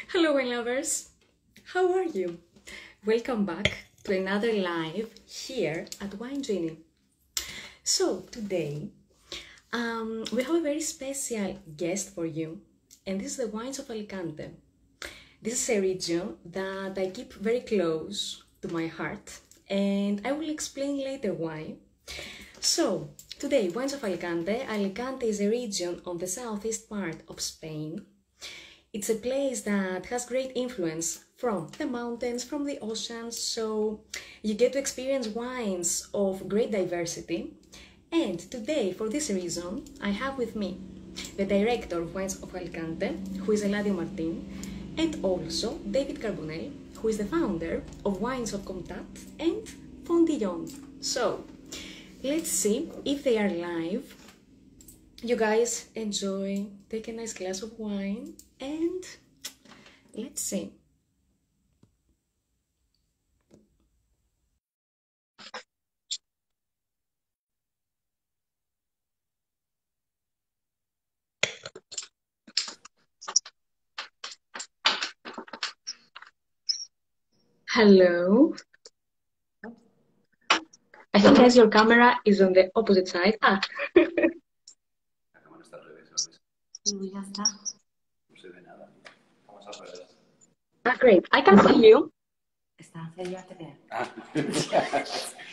Hello, wine lovers. How are you? Welcome back to another live here at Wine Gini. So today, we have a very special guest for you, and this is the wines of Alicante. This is a region that I keep very close to my heart, and I will explain later why. So, today, wines of Alicante. Alicante is a region on the southeast part of Spain. It's a place that has great influence from the mountains, from the oceans, so you get to experience wines of great diversity. And today, for this reason, I have with me the director of Wines of Alicante, who is Eladio Martin, and also David Carbonell, who is the founder of Wines of Comtat and Fondillon. So, let's see if they are live. You guys enjoy, take a nice glass of wine, and let's see. Hello. I think as your camera is on the opposite side. La cámara está al revés, ¿sabes? Y ya está. No se ve nada. Vamos al revés. Great. I can see you. Está, ya te veo. Ah.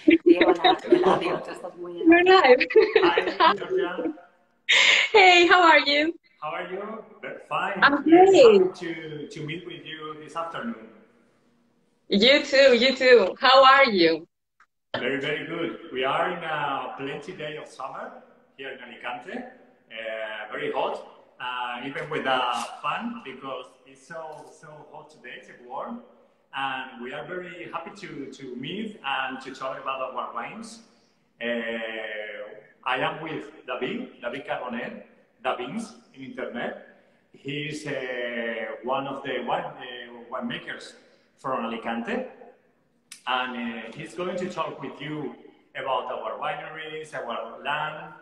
Sí, hola, Eladio, tú estás muy bien. You're live. Hi, Georgia. Hey, how are you? How are you? Fine. I'm Very great. happy to meet with you this afternoon. You too, you too. How are you? Very, very good. We are in a plenty day of summer here in Alicante. Very hot, even with a fan because it's so hot today. It's warm, and we are very happy to meet and to talk about our wines. I am with David Carbonell, Davins in internet. He's one of the winemakers from Alicante, and he's going to talk with you about our wineries, our land.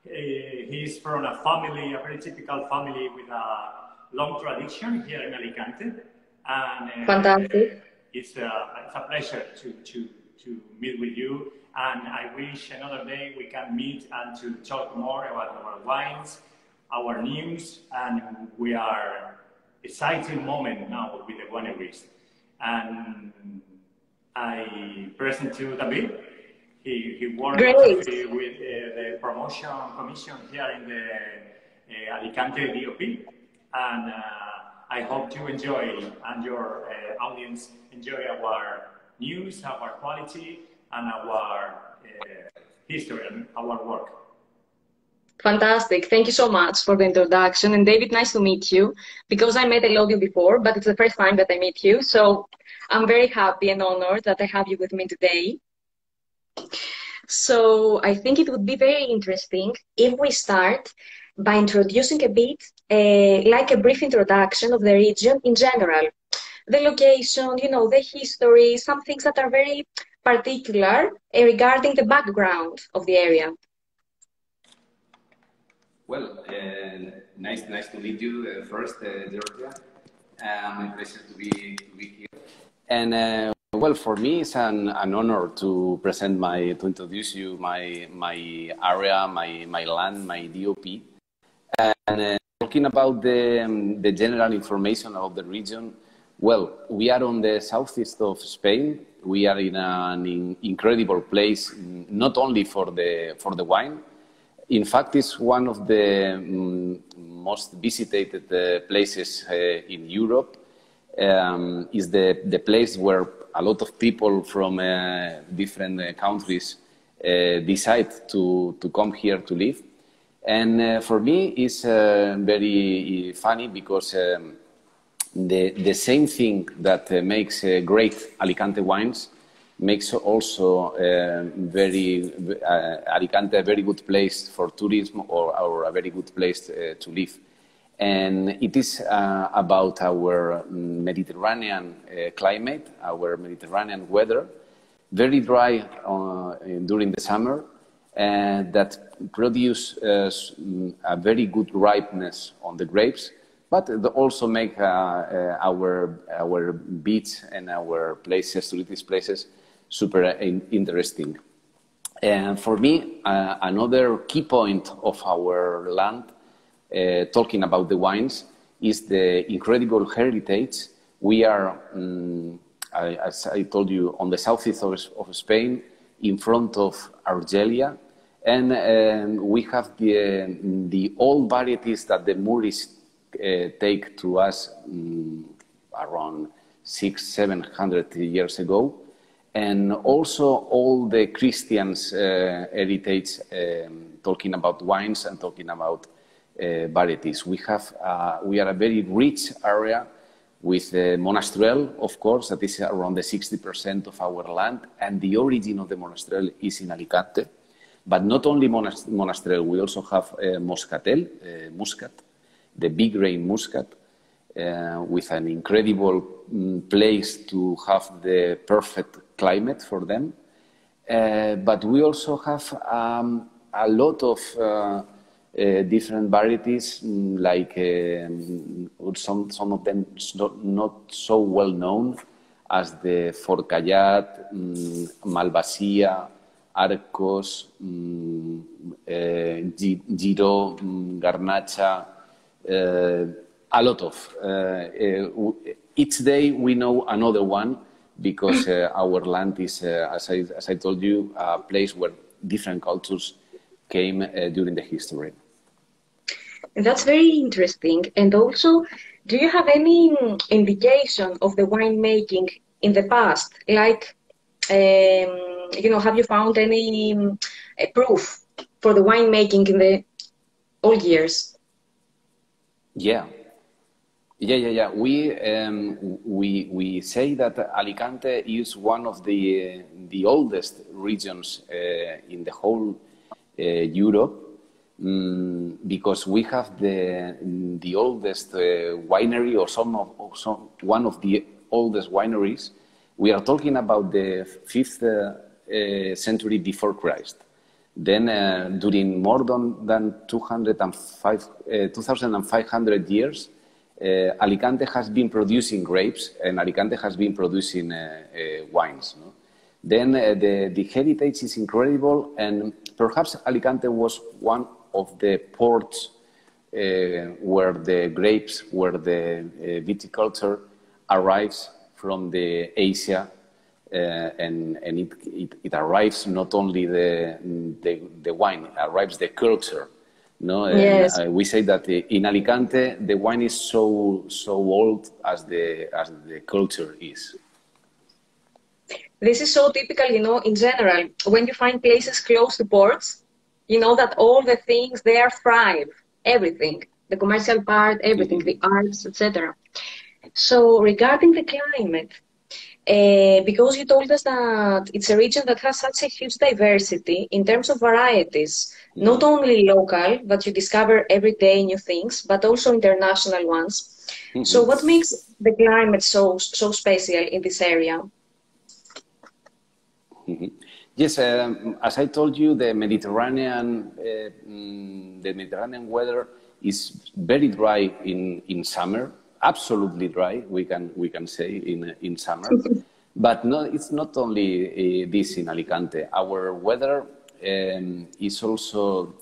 He's from a family, a very typical family with a long tradition here in Alicante, and Fantastic. it's a pleasure to meet with you. And I wish another day we can meet and to talk more about our wines, our news, and we are exciting moment now with the wineries. And I present to David. He works Great. with the promotion commission here in the Alicante DOP, and I hope you enjoy and your audience enjoy our news, our quality, and our history and our work. Fantastic. Thank you so much for the introduction. And David, nice to meet you because I met Elodio before, but it's the first time that I meet you. So I'm very happy and honored that I have you with me today. So I think it would be very interesting if we start by introducing a bit, like a brief introduction of the region in general. The location, you know, the history, some things that are very particular regarding the background of the area. Well, nice to meet you first, Georgia. My pleasure to be here. And well, for me, it's an honor to to introduce you my area, my land, my DOP. And talking about the general information about the region, well, we are on the southeast of Spain. We are in an incredible place, not only for the wine. In fact, it's one of the most visited places in Europe. Is the place where a lot of people from different countries decide to come here to live. And for me, it's very funny because the same thing that makes great Alicante wines makes also Alicante a very good place for tourism or a very good place to live. And it is about our Mediterranean climate, our Mediterranean weather, very dry during the summer, that produce a very good ripeness on the grapes, but also make our beach and our places, tourist places, super interesting. And for me, another key point of our land, talking about the wines, is the incredible heritage. We are, as I told you, on the southeast of Spain, in front of Argelia, and we have the old varieties that the Moorish take to us around 600-700 years ago, and also all the Christians' heritage, talking about wines and talking about varieties. We are a very rich area with Monastrell, of course, that is around the 60% of our land, and the origin of the Monastrell is in Alicante. But not only Monastrell, we also have Moscatel, Muscat, the big grain Muscat, with an incredible place to have the perfect climate for them. But we also have a lot of different varieties, like some of them not so well known, as the Forcallat, Malvasia, Arcos, Giro, Garnacha, a lot of. Each day we know another one, because our land is, as I told you, a place where different cultures came during the history. That's very interesting. And also, do you have any indication of the winemaking in the past? Like, have you found any proof for the winemaking in the old years? Yeah. We say that Alicante is one of the oldest regions in the whole Europe, because we have the oldest winery, or one of the oldest wineries. We are talking about the 5th century before Christ. Then, during more than 2,500 years, Alicante has been producing grapes, and Alicante has been producing wines. No? Then the heritage is incredible, and perhaps Alicante was one of the ports where the grapes, where the viticulture arrives from the Asia, and it arrives not only the wine, it arrives the culture. No, and yes. We say that in Alicante the wine is so old as the culture is. This is so typical, in general. When you find places close to ports, you know that all the things there thrive, everything, the commercial part, everything, the arts, etc. So regarding the climate, because you told us that it's a region that has such a huge diversity in terms of varieties, not only local, that you discover every day new things, but also international ones. So what makes the climate so special in this area? Yes, as I told you, the Mediterranean weather is very dry in summer. Absolutely dry, we can say in summer, but no, it's not only this in Alicante. Our weather is also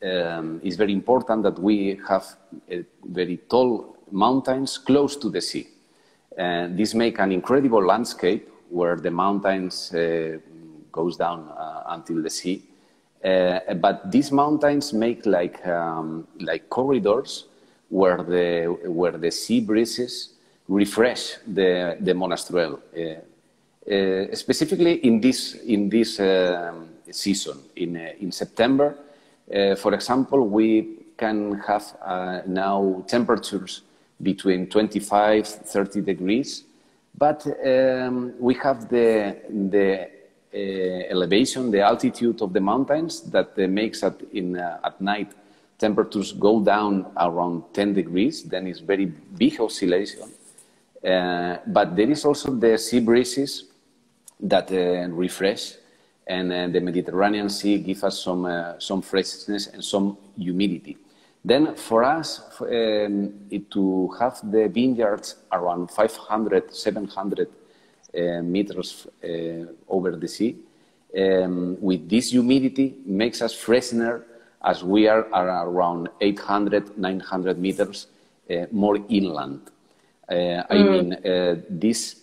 is very important, that we have very tall mountains close to the sea. This makes an incredible landscape where the mountains goes down until the sea. But these mountains make like corridors where the sea breezes refresh the Monastrell. Specifically in this season, in September, for example, we can have now temperatures between 25-30 degrees, but we have the elevation, the altitude of the mountains that makes at night temperatures go down around 10 degrees. Then it's very big oscillation. But there is also the sea breezes that refresh, and the Mediterranean Sea gives us some freshness and some humidity. Then for us, to have the vineyards around 500, 700 meters over the sea, with this humidity makes us freshener as we are around 800, 900 meters more inland. I mean, this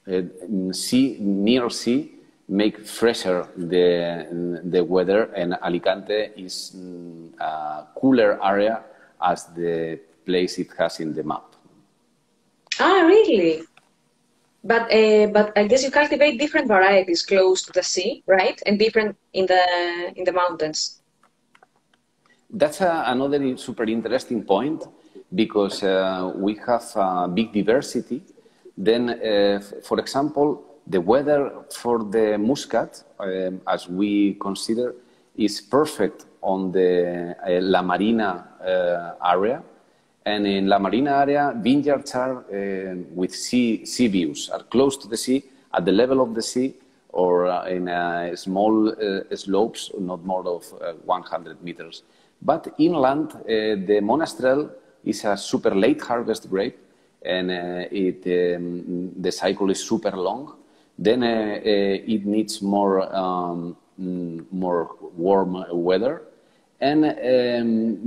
near sea make fresher the weather, and Alicante is a cooler area as the place it has in the map. Ah, really? But I guess you cultivate different varieties close to the sea, right? And different in the mountains. That's another super interesting point, because we have a big diversity. Then, for example, the weather for the Muscat, as we consider, is perfect on the La Marina area. And in La Marina area, vineyards are with sea views, are close to the sea, at the level of the sea, or in small slopes, not more of 100 meters. But inland, the Monastrell is a super late harvest grape, and the cycle is super long. Then it needs more warm weather, and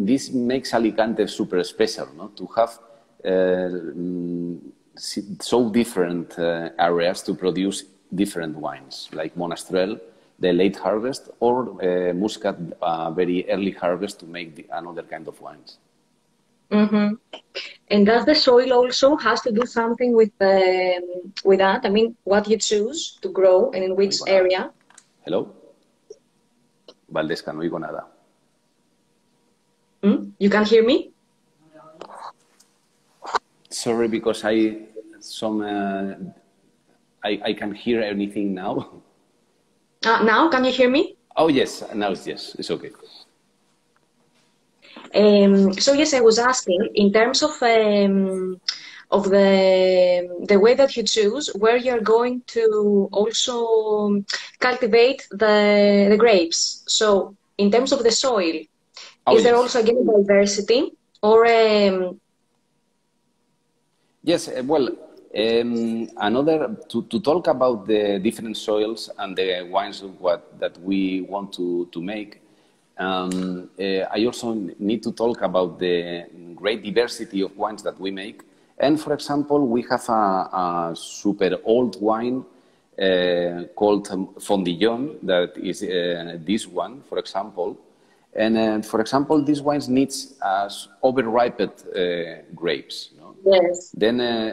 this makes Alicante super special, no? To have so different areas to produce different wines, like Monastrell, the late harvest, or Muscat, very early harvest, to make another kind of wines. Mm-hmm. And does the soil also has to do something with that? I mean, what you choose to grow and in which area? Hello? Valdesca, no oigo nada. You can hear me? Sorry, because I can hear anything now. Now, can you hear me? Oh, yes. Now, yes. It's okay. So yes, I was asking in terms of the way that you choose, where you're going to also cultivate the grapes. So in terms of the soil, is there also again diversity, or Yes, well, another to talk about the different soils and the wines that we want to make. I also need to talk about the great diversity of wines that we make. And for example, we have a super old wine called Fondillon, that is this one, for example. And for example, these wines needs over-ripened grapes. You know? Yes. Then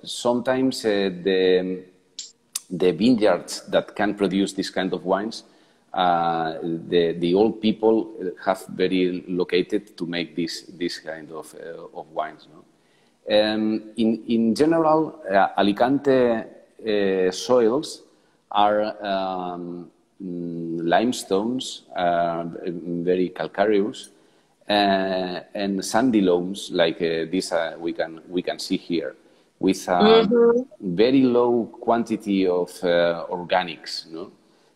sometimes the vineyards that can produce this kind of wines, the old people have very located to make this kind of wines. No? In general, Alicante soils are limestones, very calcareous, and sandy loams like this we can see here, with very low quantity of organics. No?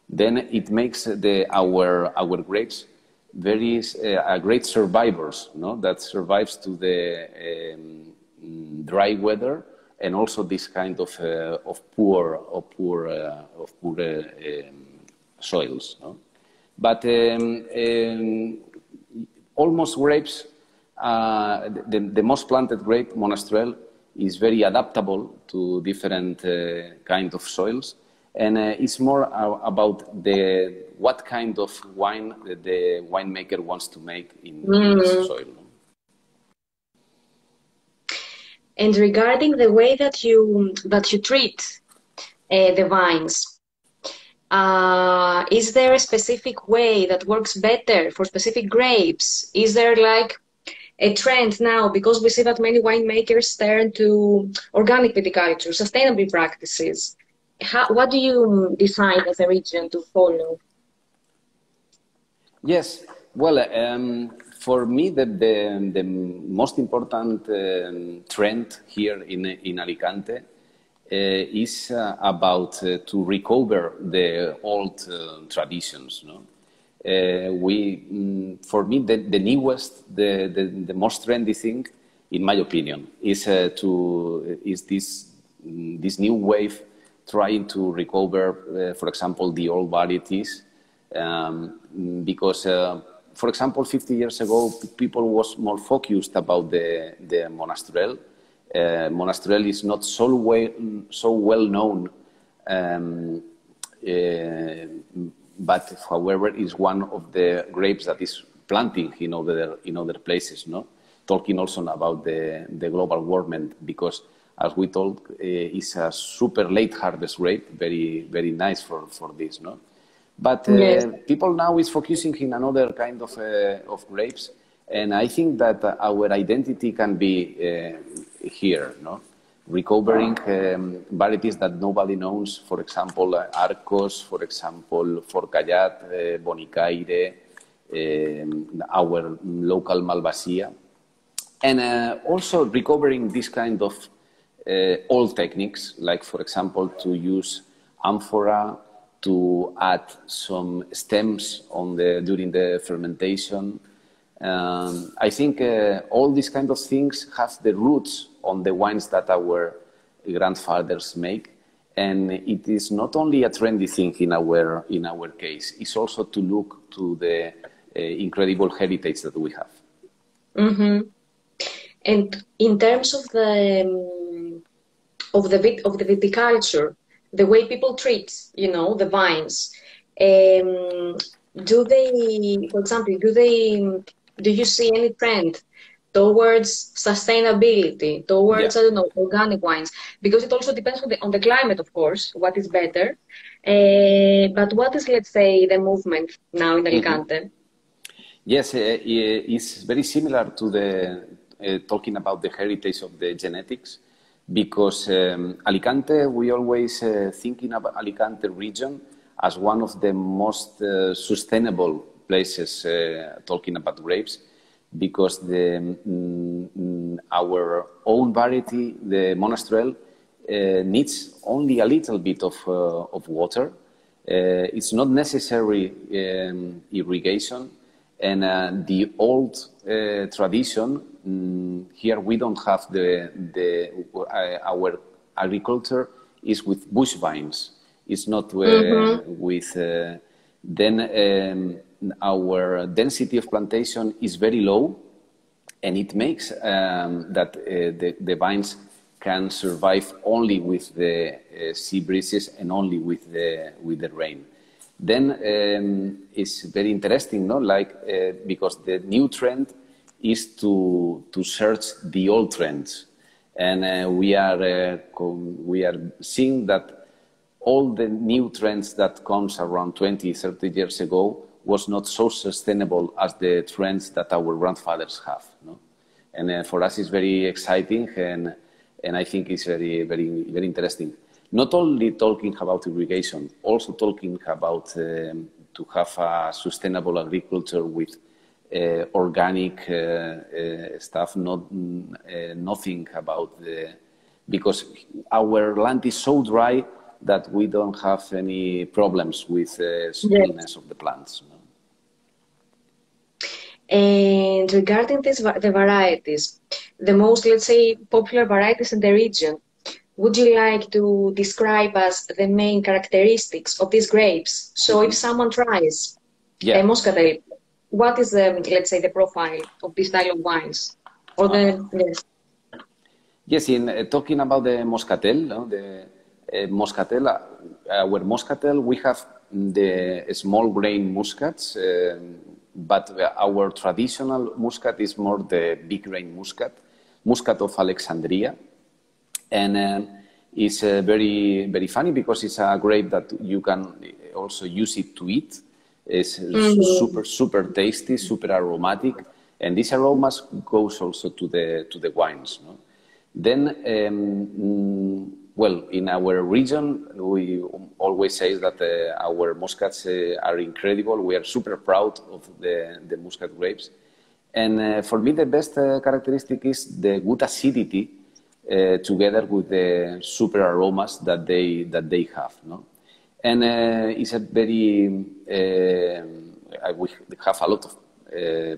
Then it makes our grapes very great survivors. No? That survives to the dry weather, and also this kind of poor soils. No? But almost grapes, the most planted grape, Monastrell, is very adaptable to different kind of soils, and it's more about what kind of wine the winemaker wants to make in this soil. And regarding the way that you treat the vines, is there a specific way that works better for specific grapes? Is there like a trend now, because we see that many winemakers turn to organic viticulture, sustainable practices? What do you decide as a region to follow? Yes, well, for me, the most important trend here in Alicante is about to recover the old traditions. No? For me, the newest, the most trendy thing, in my opinion, is this new wave trying to recover, for example, the old varieties, because, for example, 50 years ago, people was more focused about the Monastrell. Monastrell is not so well known, but however is one of the grapes that is planting in other places. No, talking also about the global warming, because as we told, it's a super late harvest grape, very nice for this. No, but Yes. people now is focusing in another kind of grapes, and I think that our identity can be here. No. Recovering varieties that nobody knows, for example, Arcos, for example, Forcallat, Bonicaire, our local Malvasia, and also recovering this kind of old techniques, like, for example, to use amphora, to add some stems during the fermentation. I think all these kind of things have the roots on the wines that our grandfathers make, and it is not only a trendy thing in our case. It's also to look to the incredible heritage that we have. Mm-hmm. And in terms of the viticulture, the way people treat, the vines, do they, for example, do you see any trend towards sustainability, towards, Yeah. I don't know, organic wines? Because it also depends on the climate, of course, what is better. But what is, let's say, the movement now in Alicante? Yes, it's very similar to the talking about the heritage of the genetics, because Alicante, we always thinking about Alicante region as one of the most sustainable places talking about grapes, because our own variety, the Monastrell, needs only a little bit of water. It's not necessary irrigation. And the old tradition, here we don't have our agriculture is with bush vines. It's not with, our density of plantation is very low, and it makes that the vines can survive only with the sea breezes and only with the rain. Then it's very interesting, no? Because the new trend is to search the old trends, and we are seeing that all the new trends that comes around 20, 30 years ago was not so sustainable as the trends that our grandfathers have. No? And for us, it's very exciting, and I think it's very, very, very interesting. Not only talking about irrigation, also talking about to have a sustainable agriculture with organic stuff, nothing about because our land is so dry that we don't have any problems with sweetness of the plants. No? And regarding the varieties, the most, let's say, popular varieties in the region, would you like to describe us the main characteristics of these grapes? So if someone tries a Moscatel, what is let's say, the profile of this style of wines? Or Yes, in talking about the Moscatel, no, the Moscatel, our Moscatel, we have the small grain muscats, but our traditional muscat is more the big grain muscat of Alexandria. And it's very, very funny because it's a grape that you can also use it to eat. It's super, super tasty, super aromatic, and these aromas goes also to the wines. No? Then, well, in our region, we always say that our muscats are incredible. We are super proud of the muscat grapes, and for me, the best characteristic is the good acidity. Together with the super aromas that they have, no? And it's a very we have a lot of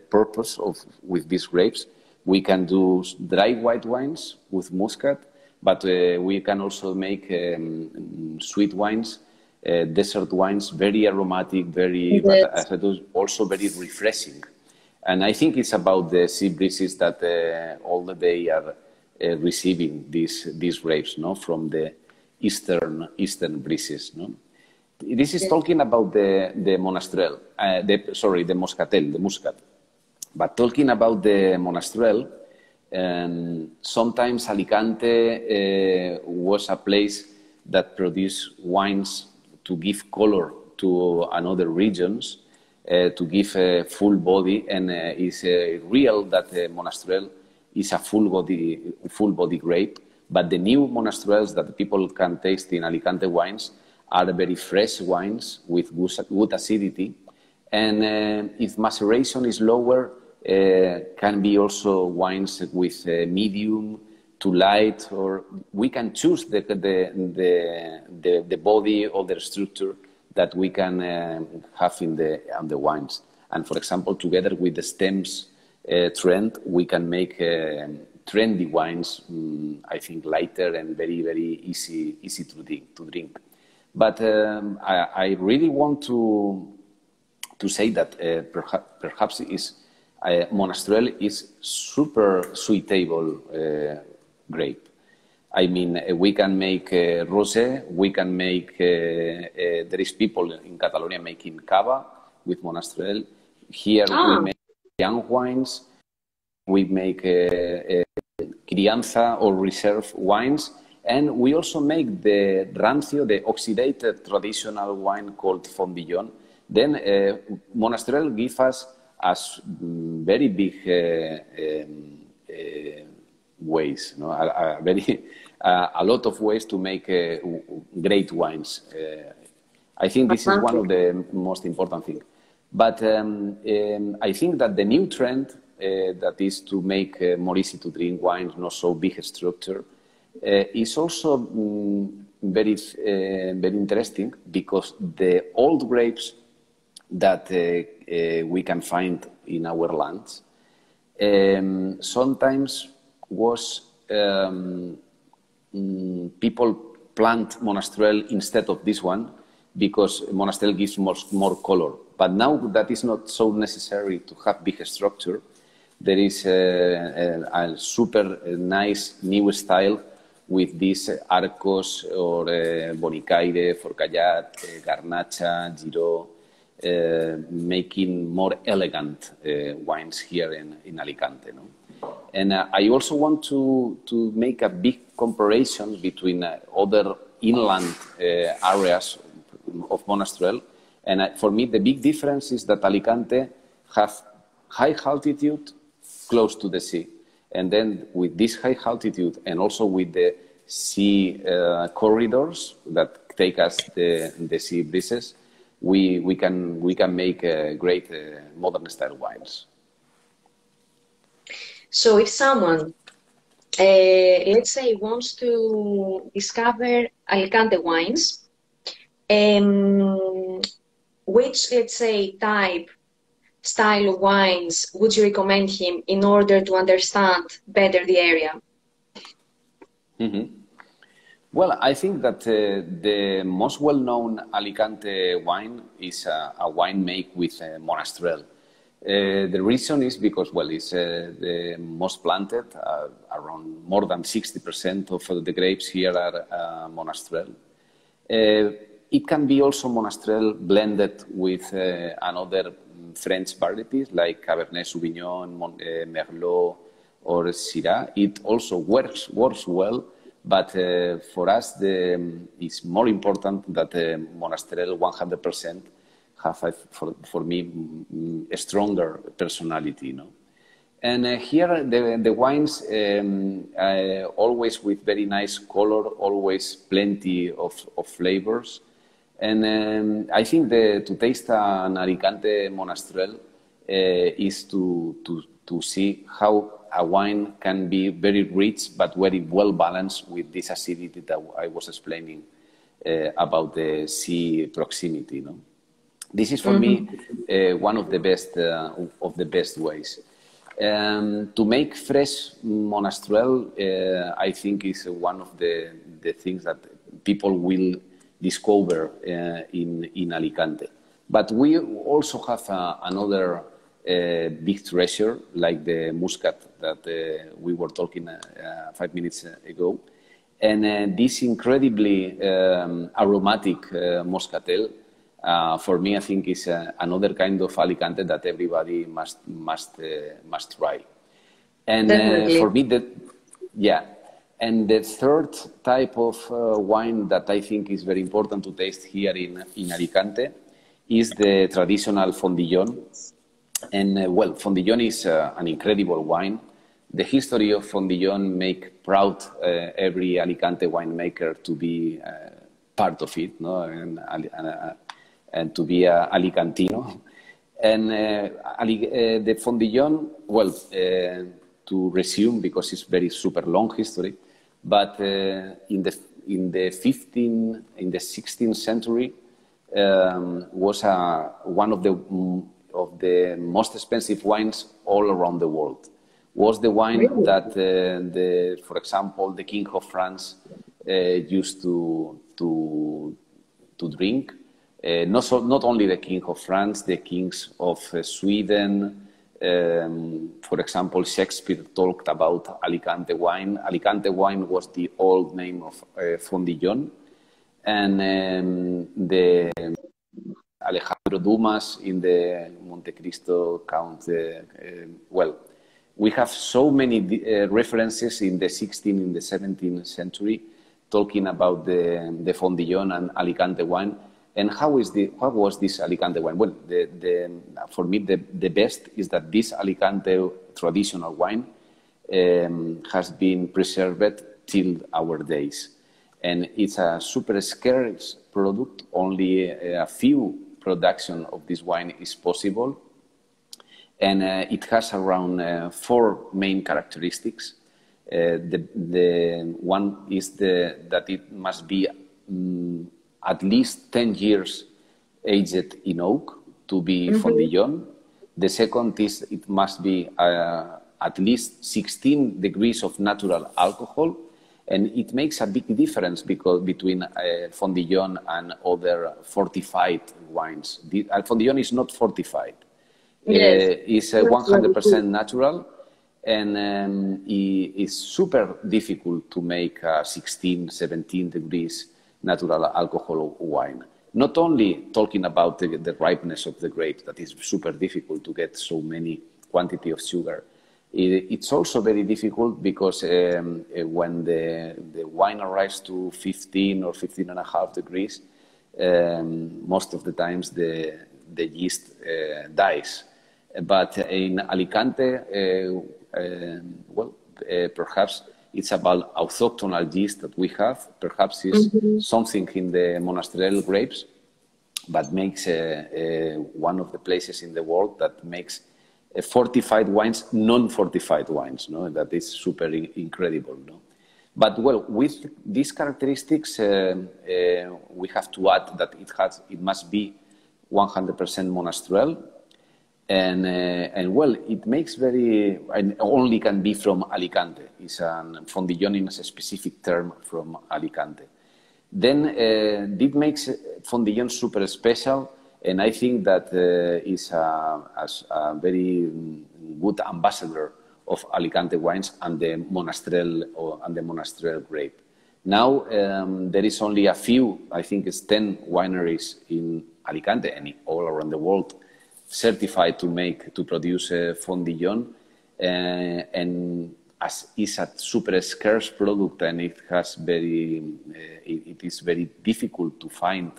purpose with these grapes. We can do dry white wines with muscat, but we can also make sweet wines, desert wines, very aromatic, but as I do, also very refreshing. And I think it's about the sea breezes that all the day are receiving these grapes, no, from the eastern breezes, no. This is talking about the monastrell, the moscatel, the muscat. But talking about the monastrell, sometimes Alicante was a place that produced wines to give color to another regions, to give a full body, and it's real that the monastrell is a full body grape. But the new monastrells that people can taste in Alicante wines are very fresh wines with good acidity. And if maceration is lower, can be also wines with medium to light, or we can choose the body or the structure that we can have on the wines. And for example, together with the stems trend, we can make trendy wines, I think lighter and very, very easy to drink. But I really want to say that perhaps Monastrell is super suitable grape. I mean, we can make rosé, we can make, there is people in Catalonia making cava with Monastrell. Here we make young wines, we make crianza or reserve wines, and we also make the rancio, the oxidated traditional wine called Fondillon. Then Monastrell gives us very big ways, no? A lot of ways to make great wines. I think this is one of the most important things. But I think that the new trend that is to make more easy to drink wines, not so big structure, is also very interesting, because the old grapes that we can find in our lands sometimes was people plant Monastrell instead of this one, because Monastrell gives more color. But now that is not so necessary to have big structure. There is a super nice new style with these Arcos or Bonicaire, Forcallat, Garnacha, Giro, making more elegant wines here in Alicante. No? And I also want to make a big comparison between other inland areas of Monastrell. And for me, the big difference is that Alicante have high altitude close to the sea. And then with this high altitude and also with the sea corridors that take us the sea breezes, we can make great modern style wines. So if someone, let's say, wants to discover Alicante wines, which, let's say, style of wines would you recommend him in order to understand better the area? Mm-hmm. Well, I think that the most well-known Alicante wine is a wine made with Monastrell. The reason is because, well, it's the most planted, around more than 60% of the grapes here are Monastrell. It can be also Monastrell blended with another French varieties like Cabernet Sauvignon, Merlot, or Syrah. It also works well, but for us it's more important that Monastrell 100% have, for me, a stronger personality. No? And here the wines always with very nice color, always plenty of flavors. And I think to taste an Alicante Monastrell is to see how a wine can be very rich but very well balanced with this acidity that I was explaining about the sea proximity. No? This is for me one of the best ways. To make fresh monastrell, I think is one of the things that people will discover in Alicante. But we also have another big treasure, like the muscat that we were talking 5 minutes ago. And this incredibly aromatic moscatel, for me, I think is another kind of Alicante that everybody must try. And for me, yeah. And the third type of wine that I think is very important to taste here in Alicante is the traditional Fondillon. And well, Fondillon is an incredible wine. The history of Fondillon make proud every Alicante winemaker to be part of it, no? And to be a Alicantino. And the Fondillon, well, to resume, because it's very super long history, but in the 16th century was one of the most expensive wines all around the world. Was the wine that, for example, the King of France used to drink. Not only the King of France, the kings of Sweden. For example, Shakespeare talked about Alicante wine. Alicante wine was the old name of Fondillon. And the Alejandro Dumas in the Montecristo Count, well, we have so many references in the 16th, in the 17th century, talking about the Fondillon and Alicante wine. And how was this Alicante wine? Well, for me, the best is that this Alicante traditional wine has been preserved till our days. And it's a super scarce product. Only a few production of this wine is possible. And it has around 4 main characteristics. The one is that it must be at least 10 years aged in oak to be Fondillon. The second is it must be at least 16 degrees of natural alcohol. And it makes a big difference between Fondillon and other fortified wines. Fondillon is not fortified. Yes. It's 100% natural, and it's super difficult to make 16, 17 degrees natural alcohol wine. Not only talking about the ripeness of the grapes, that is super difficult to get so many quantity of sugar. It's also very difficult because when the wine arrives to 15 or 15 and a half degrees, most of the times the yeast dies. But in Alicante, perhaps it's about autochthonal yeast that we have. Perhaps it's something in the monastrell grapes, but makes one of the places in the world that makes fortified wines, non-fortified wines. No? That is super incredible. No? But well, with these characteristics, we have to add that it must be 100% monastrell. And well, it makes and only can be from Alicante. It's Fondillon is a specific term from Alicante. Then it makes Fondillon super special, and I think that is a very good ambassador of Alicante wines and the monastrell grape. Now there is only a few, I think it's 10 wineries in Alicante and all around the world certified to produce Fondillon, and as is a super scarce product, and it is very difficult to find,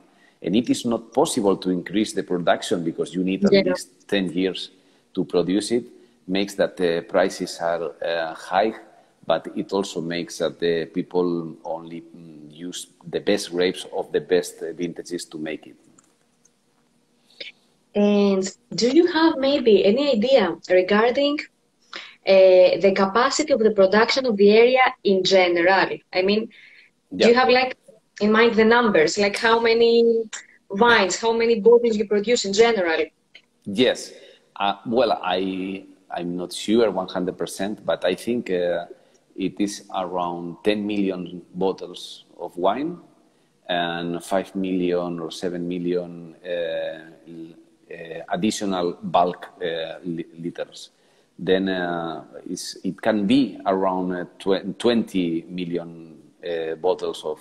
and it is not possible to increase the production because you need at least 10 years to produce it. Makes that the prices are high, but it also makes that the people only use the best grapes of the best vintages to make it. And do you have maybe any idea regarding the capacity of the production of the area in general? I mean, do you have like in mind the numbers, like how many wines? How many bottles you produce in general? Yes. Well, I'm not sure 100%, but I think it is around 10 million bottles of wine and 5 million or 7 million additional bulk liters. Then it can be around 20 million bottles of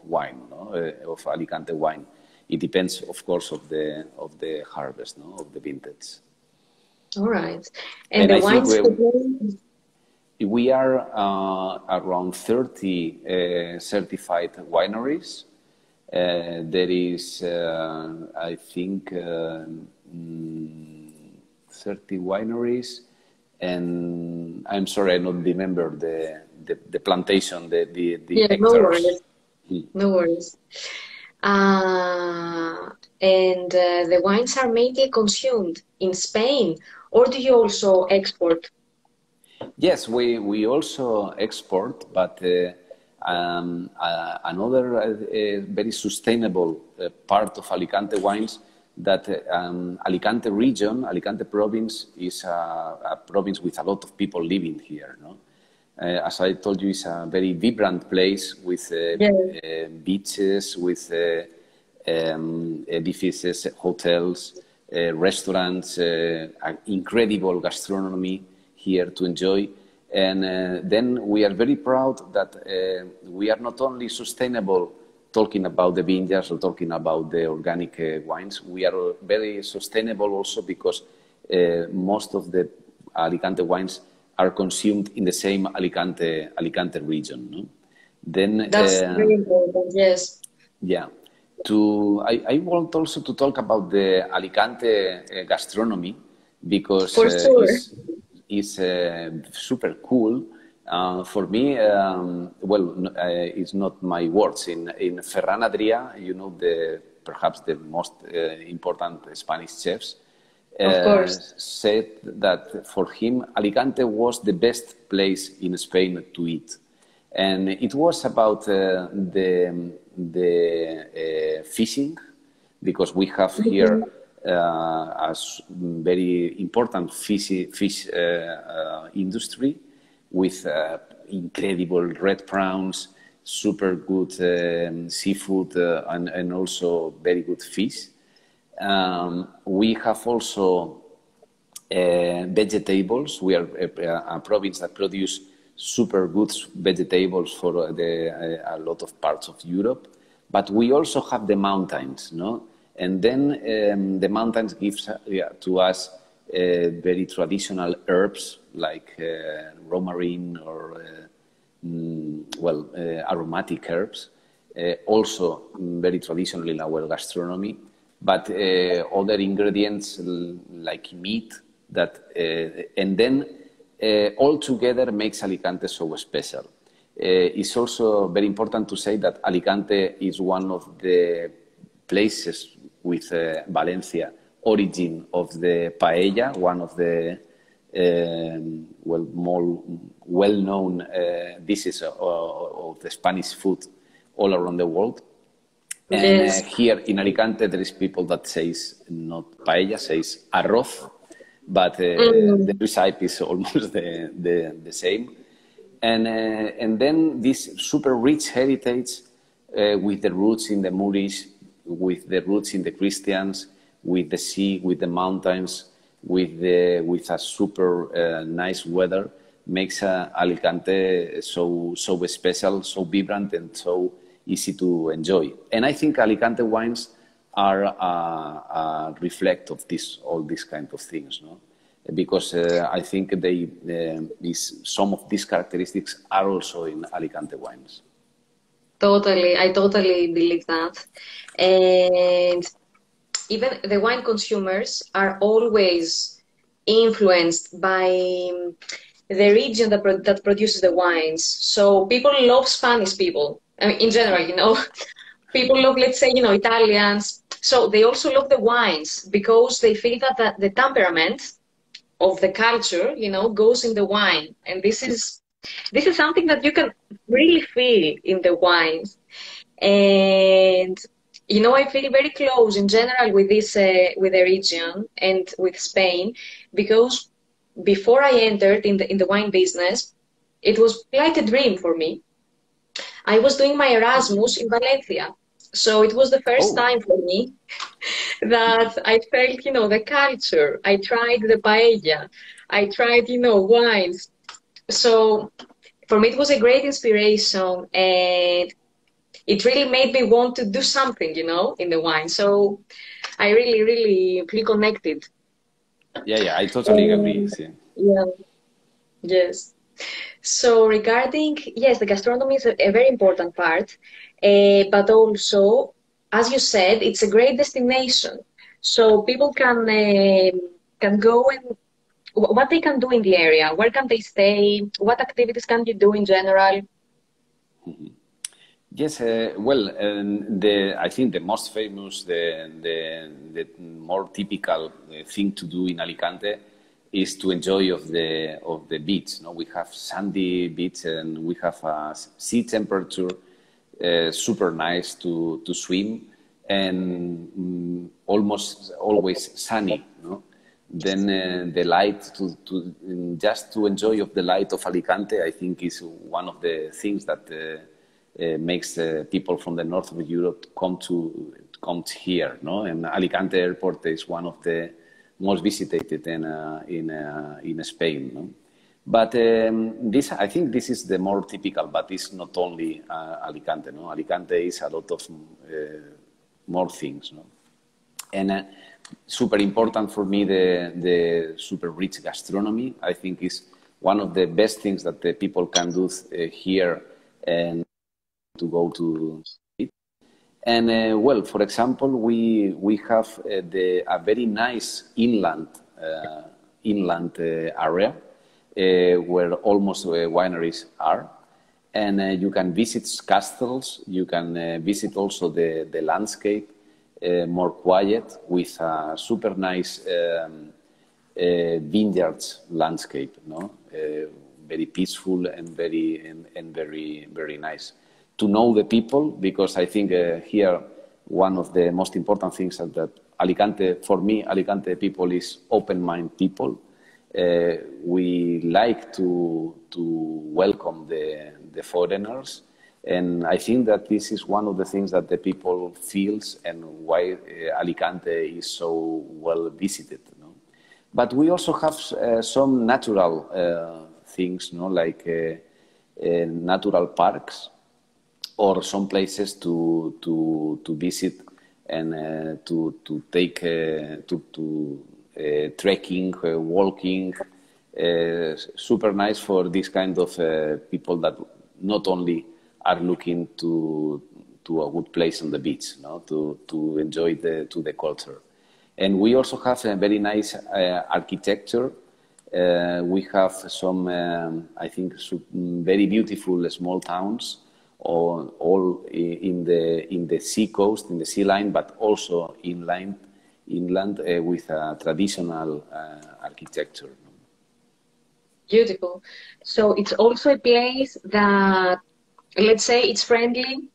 wine, no? Of Alicante wine. It depends, of course, of the harvest, no? Of the vintage. All right. And And the I think wines we are around 30 certified wineries. There is, I think, 30 wineries, and I'm sorry, I don't remember the plantation, the yeah, no hectares. worries. No worries. And the wines are mainly consumed in Spain, or do you also export? Yes, we also export, but another very sustainable part of Alicante wines that Alicante region, Alicante province is a province with a lot of people living here. No? As I told you, it's a very vibrant place with beaches, with edifices, hotels, restaurants, incredible gastronomy here to enjoy. And then we are very proud that we are not only sustainable talking about the vineyards or talking about the organic wines, we are very sustainable also because most of the Alicante wines are consumed in the same Alicante region. No? Then That's very important, yes. yeah. I want also to talk about the Alicante gastronomy because For sure. it's super cool. For me, it's not my words. In Ferran Adrià, you know, perhaps the most important Spanish chefs, Of course. said that for him, Alicante was the best place in Spain to eat. And it was about the fishing, because we have here a very important fish industry with incredible red prawns, super good seafood, and also very good fish. We have also vegetables. We are a province that produce super good vegetables for a lot of parts of Europe. But we also have the mountains, no? And then the mountains gives to us very traditional herbs like romaine or aromatic herbs. Also very traditional in our gastronomy. But other ingredients like meat that, and then all together makes Alicante so special. It's also very important to say that Alicante is one of the places with Valencia origin of the paella, one of the more well-known dishes of the Spanish food all around the world. And here in Alicante, there is people that says not paella, says arroz, but the recipe is almost the same. And then this super rich heritage with the roots in the Moorish, with the roots in the Christians, with the sea, with the mountains, with a super nice weather, makes Alicante so special, so vibrant, and so easy to enjoy. And I think Alicante wines are a reflect of all these kind of things, no? Because I think some of these characteristics are also in Alicante wines. Totally, I totally believe that. And even the wine consumers are always influenced by the region that produces the wines. So people love Spanish people. I mean, in general, you know, people love, let's say, you know, Italians. So they also love the wines because they feel that the temperament of the culture, you know, goes in the wine. And this is something that you can really feel in the wines. And You know, I feel very close in general with this, with the region and with Spain, because before I entered in the wine business, it was like a dream for me. I was doing my Erasmus in Valencia, so it was the first Oh, time for me that I felt, you know, the culture. I tried the paella, I tried, you know, wines. So for me, it was a great inspiration, and it really made me want to do something, you know, in the wine. So I really, really feel connected. yeah, yeah, I totally agree. And See. yeah, yes. So regarding, yes, the gastronomy is a very important part, but also, as you said, it's a great destination. So people can go and what they can do in the area, where can they stay, what activities can you do in general? Yes, well, I think the most famous, the more typical thing to do in Alicante is to enjoy of the beach. No, we have sandy beach and we have a sea temperature, super nice to swim, and almost always sunny. No, then the light just to enjoy of the light of Alicante, I think is one of the things that. Makes people from the north of Europe come here, no? And Alicante Airport is one of the most visited in Spain, no? But this, I think, this is the more typical. But it's not only Alicante, no? Alicante is a lot of more things, no? And super important for me, the super rich gastronomy. I think is one of the best things that the people can do here and to go to it. And well, for example, we have a very nice inland area where almost wineries are, and you can visit castles. You can visit also the landscape, more quiet with a super nice vineyards landscape. No, very peaceful and very nice. To know the people, because I think here one of the most important things is that Alicante, for me, Alicante people is open-minded people. We like to welcome the foreigners, and I think that this is one of the things that the people feels and why Alicante is so well visited. No? But we also have some natural things, no, like natural parks, or some places to visit and to take trekking, walking. Super nice for this kind of people that not only are looking to a good place on the beach, no, to enjoy the culture. And we also have a very nice architecture. We have some, I think, very beautiful small towns. All in the sea coast, in the sea line, but also inland with a traditional architecture. Beautiful. So it's also a place that, let's say, it's friendly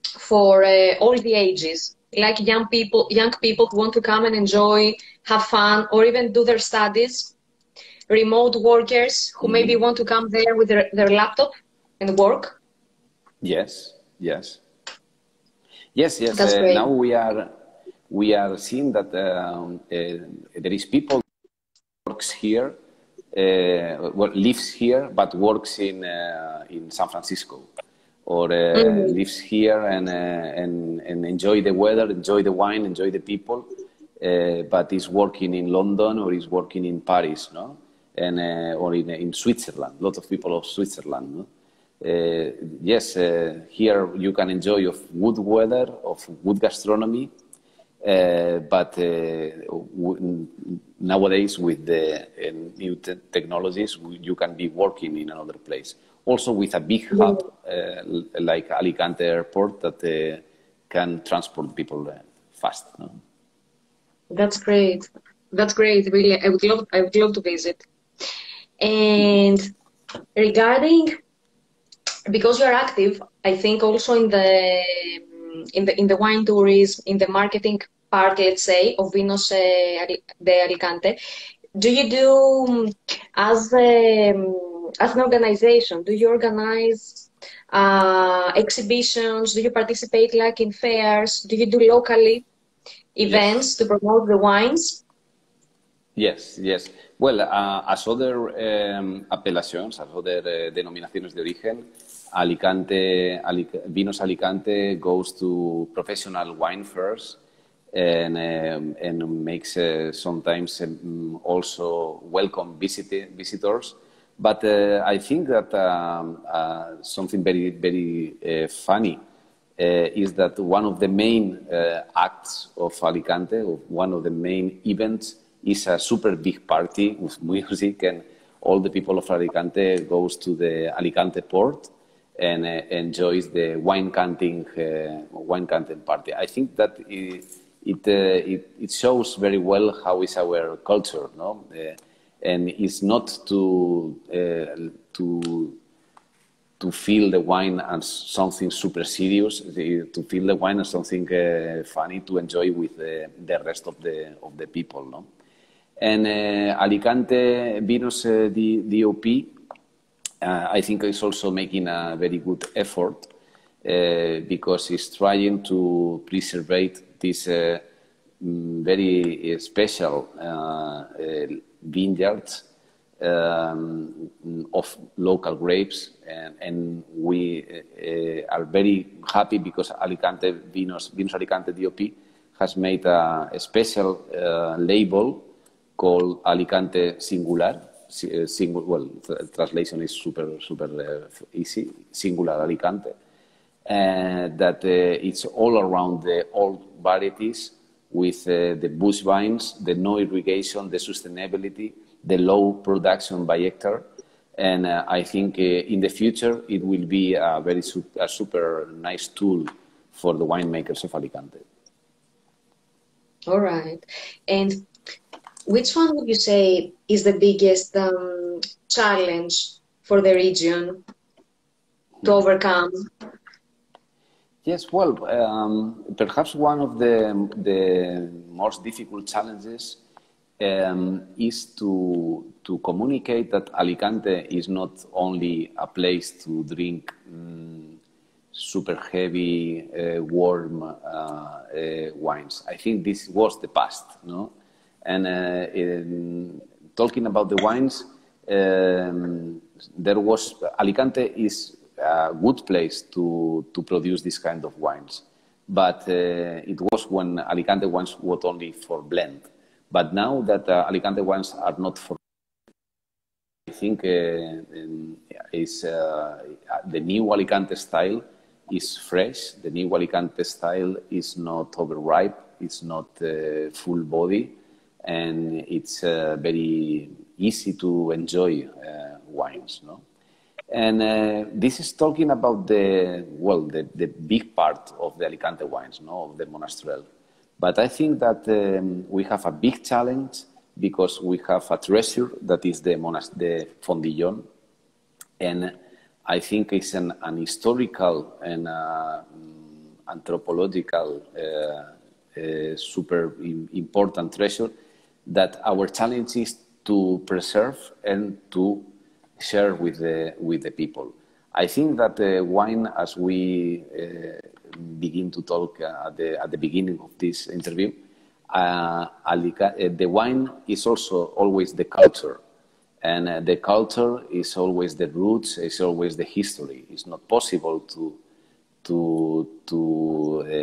for all the ages. Like young people who want to come and enjoy, have fun, or even do their studies. Remote workers who maybe want to come there with their laptop and work. Yes. That's great. Now we are seeing that there is people works here, lives here, but works in San Francisco, or lives here and enjoy the weather, enjoy the wine, enjoy the people, but is working in London or is working in Paris, no, and or in Switzerland. A lot of people of Switzerland, no? Yes, here you can enjoy of good weather, of good gastronomy, but nowadays with the new technologies, you can be working in another place. Also with a big hub like Alicante Airport that can transport people fast. No? That's great. That's great. Really, I would love to visit. And regarding, because you're active, I think also in the wine tourism, in the marketing part, let's say, of Vinos de Alicante. Do you do as an organization? Do you organize exhibitions? Do you participate like in fairs? Do you do locally Yes. events to promote the wines? Yes, yes. Well, as other apelaciones, as other denominaciones de origen, Vinos Alicante goes to professional wine fairs and makes sometimes also welcome visitors. But I think that something very, very funny is that one of the main acts of Alicante, or one of the main events, is a super big party with music, and all the people of Alicante goes to the Alicante port and enjoys the wine canting party. I think that it shows very well how is our culture, no? And it's not to feel the wine as something super serious, to feel the wine as something funny to enjoy with the rest of the people, no? And Alicante Vinos DOP, I think is also making a very good effort because it's trying to preserve this very special vineyards of local grapes, and we are very happy because Vinos Alicante DOP has made a special label called Alicante Singular. Well, translation is super easy. Singular Alicante. That it's all around the old varieties with the bush vines, the no irrigation, the sustainability, the low production by hectare. And I think in the future it will be a super nice tool for the winemakers of Alicante. All right. And which one would you say is the biggest challenge for the region to overcome? Yes, well, perhaps one of the most difficult challenges is to communicate that Alicante is not only a place to drink super heavy, warm wines. I think this was the past, no? And talking about the wines, Alicante is a good place to produce this kind of wines. But it was when Alicante wines were only for blend. But now that Alicante wines are not for, I think is the new Alicante style is fresh. The new Alicante style is not overripe. It's not full body. And it's very easy to enjoy wines, no? And this is talking about the big part of the Alicante wines, no, of the Monastrell. But I think that we have a big challenge because we have a treasure that is the Fondillon, and I think it's an historical and anthropological super important treasure that our challenge is to preserve and to share with the people. I think that wine, as we begin to talk at the beginning of this interview, the wine is also always the culture, and the culture is always the roots, is always the history. It's not possible to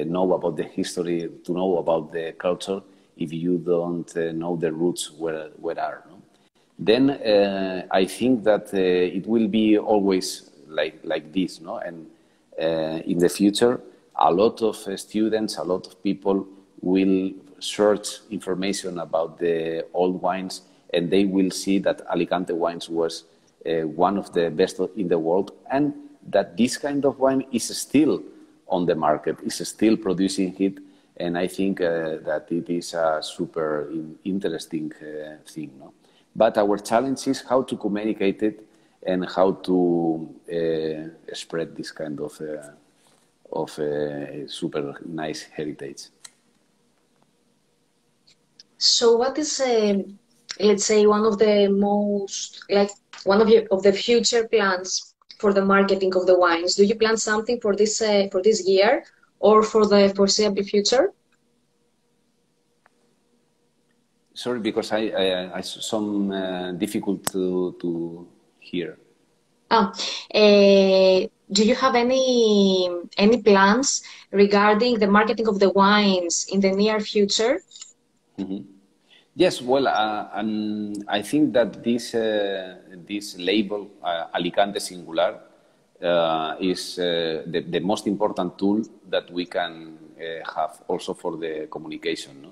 know about the history, to know about the culture, if you don't know the roots where are. No? Then I think that it will be always like this, no? And in the future, a lot of students, a lot of people will search information about the old wines, and they will see that Alicante wines was one of the best in the world, and that this kind of wine is still on the market, is still producing it. And I think that it is a super interesting thing. No? But our challenge is how to communicate it and how to spread this kind of of super nice heritage. So what is, let's say, one of the most, like, one of your, of the future plans for the marketing of the wines? Do you plan something for this year or for the foreseeable future? Sorry, because I some difficult to hear. Do you have any plans regarding the marketing of the wines in the near future? Mm-hmm. Yes, well, I think that this label, Alicante Singular, is the most important tool that we can have also for the communication. No?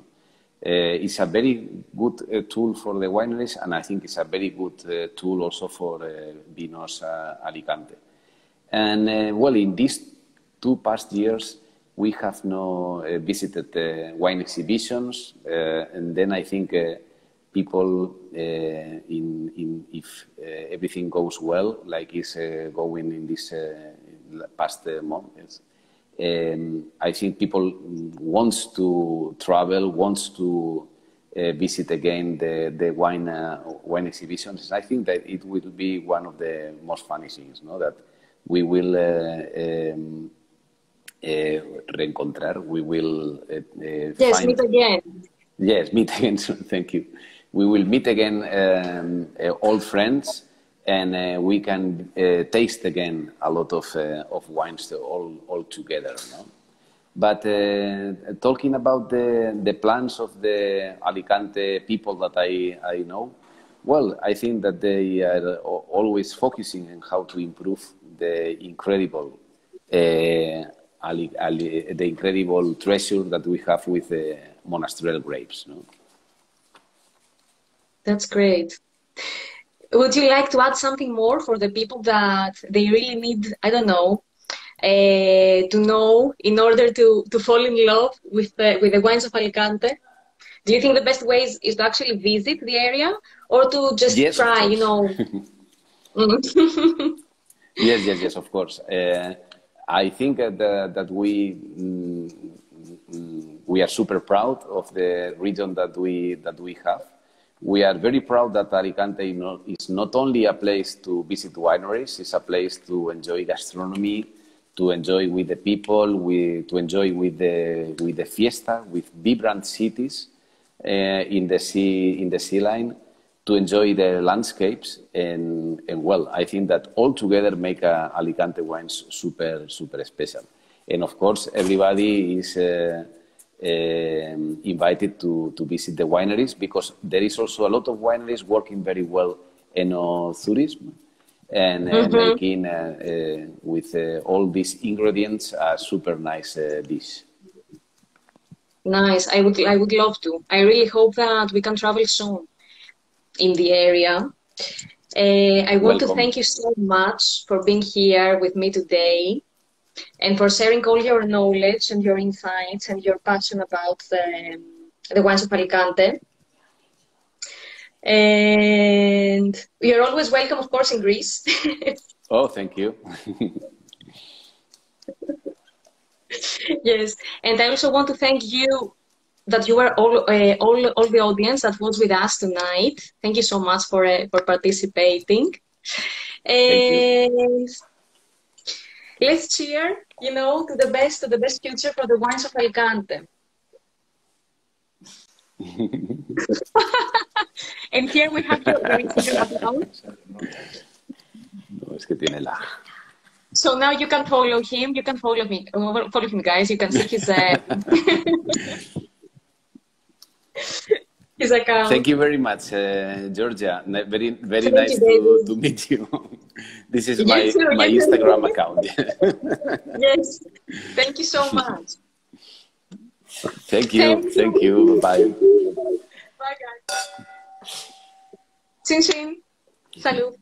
It's a very good tool for the wineries, and I think it's a very good tool also for Vinos Alicante. And well, in these 2 past years, we have no visited wine exhibitions, and then I think people, if everything goes well, like is going in this past months, I think people wants to travel, wants to visit again the wine exhibitions. I think that it will be one of the most funny things, no? That we will reencontrar. We will Yes, find. meet again. Yes, meet again. Thank you. We will meet again old friends, and we can taste again a lot of wines all together. No? But talking about the plans of the Alicante people that I know, well, I think that they are always focusing on how to improve the incredible the incredible treasure that we have with the monasteral grapes. No? That's great. Would you like to add something more for the people that they really need, I don't know, to know in order to fall in love with the wines of Alicante? Do you think the best way is to actually visit the area or to just Yes, try, of you course. know? Yes, of course. I think that we are super proud of the region that we have. We are very proud that Alicante is not only a place to visit wineries, it's a place to enjoy gastronomy, to enjoy with the people, to enjoy with the fiesta, with vibrant cities in the sea line, to enjoy the landscapes, and well, I think that all together make Alicante wines super special. And of course, everybody is invited to visit the wineries, because there is also a lot of wineries working very well in tourism and making with all these ingredients a super nice dish. Nice. I would love to. I really hope that we can travel soon in the area. I want to Welcome. thank you so much for being here with me today and for sharing all your knowledge and your insights and your passion about the wines of Alicante. And you're always welcome, of course, in Greece. Oh, thank you. Yes, and I also want to thank you that you were all the audience that was with us tonight. Thank you so much for participating. Thank you. And let's cheer, you know, to the best future for the wines of Alicante. And here we have your Instagram account. No, es que tiene la... So now you can follow him. You can follow me. Follow him, guys. You can see his his account. Thank you very much, Georgia. Very Thank nice you, to meet you. This is You my too, my you too. Instagram account. Yes. Thank you so much. Thank you. Bye. Bye, guys. Chin chin. Salud.